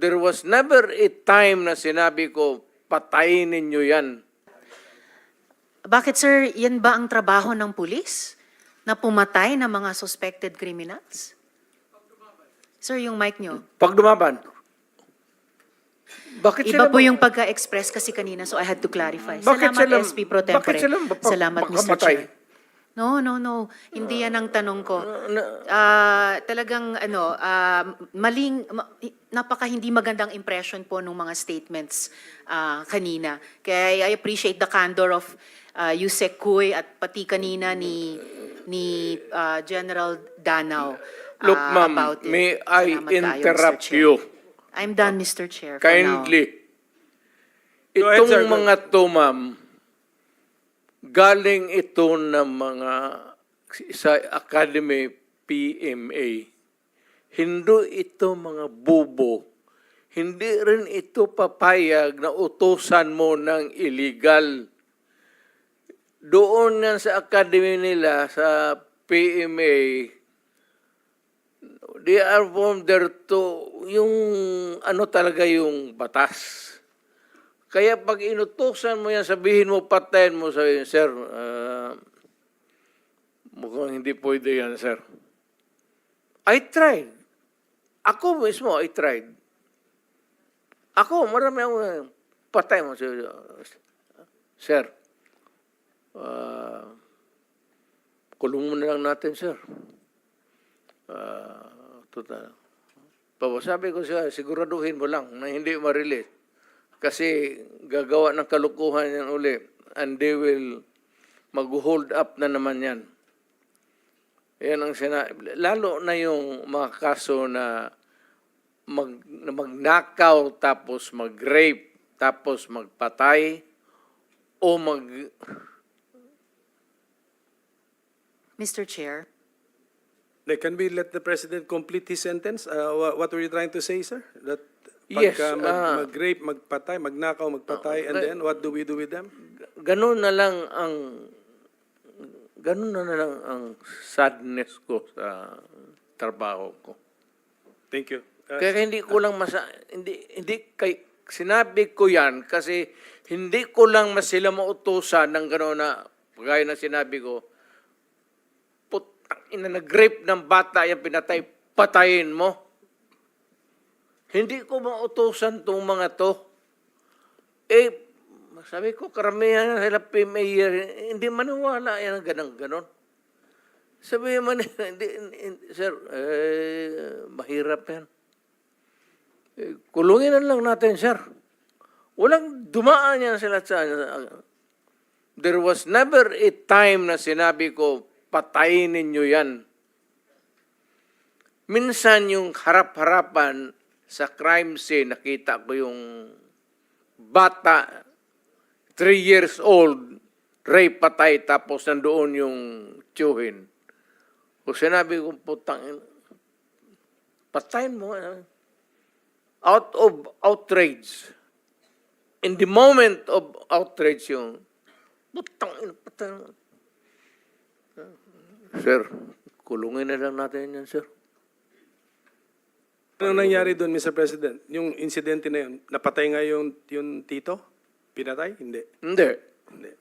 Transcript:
There was never a time na sinabi ko, patayin ninyo yan. Bakit sir, yan ba ang trabaho ng pulis? Na pumatay ng mga suspected criminals? Sir, yung mic nyo. Pag dumaban. Bakit Iba sila po yung pagka-express kasi kanina, so I had to clarify. Bakit Salamat, sila- SP Pro Tempore. bakit sila Salamat, Mr. makamatay? Chair. No. Hindi yan ang tanong ko. Talagang napaka hindi magandang impression po ng mga statements kanina. Kaya I appreciate the candor of Yusek Kuy at pati kanina ni General Danao Look, ma'am, about it. may I Salamat kayo, Mr. interrupt Chair. you? I'm done, Mr. Chair, for now. Kindly. Go ahead, sir. Itong mga to, ma'am, galing ito ng mga sa Academy PMA. Hindi ito mga bubo. Hindi rin ito papayag na utusan mo ng illegal. Doon yan sa Academy nila, sa PMA, they are from there to, yung ano talaga yung batas. Kaya pag inutusan mo yan, sabihin mo, patayin mo, sabihin, sir, mukhang hindi pwede yan, sir. I tried. Ako mismo, I tried. Ako, marami ako, patay mo, sir. Kulong mo na lang natin, sir. Total. Sabi ko siya, siguraduhin mo lang na hindi ma-release. Kasi gagawa ng kalukuhan yan uli. And they will mag-hold up na naman yan. Yan ang lalo na yung mga kaso na magnakaw tapos mag-rape tapos magpatay o Mr. Chair. Can we let the President complete his sentence? What were you trying to say, sir? That Yes, pagka mag-rape, magpatay, magnakaw, magpatay, and then what do we do with them? ganun na lang ang sadness ko sa trabaho ko. Thank you. Kaya hindi ko lang sinabi ko yan kasi hindi ko lang sila mautusan ng gano'n na gaya na sinabi ko, nag-rape ng bata, yung pinatay, patayin mo. Hindi ko mautusan itong mga to. Sabi ko, karamihan sila PMA, hindi maniwala yan ganon. Sabi man, sir, mahirap yan. Kulungin na lang natin, sir. Walang dumaan yan sila sa... There was never a time na sinabi ko, patayin ninyo yan. Minsan yung harap-harapan sa crime scene, nakita ko yung bata, 3 years old, rape, patay, tapos nandoon yung tiyuhin. O sinabi ko, putang, patayin mo. Out of outrage. In the moment of outrage yung, putang, patayin. Sir, kulungin na lang natin yan, sir. Ano nangyari doon, Mr. President? Yung insidente na yun, napatay nga yung tito? Pinatay? Hindi. Hindi. Hindi.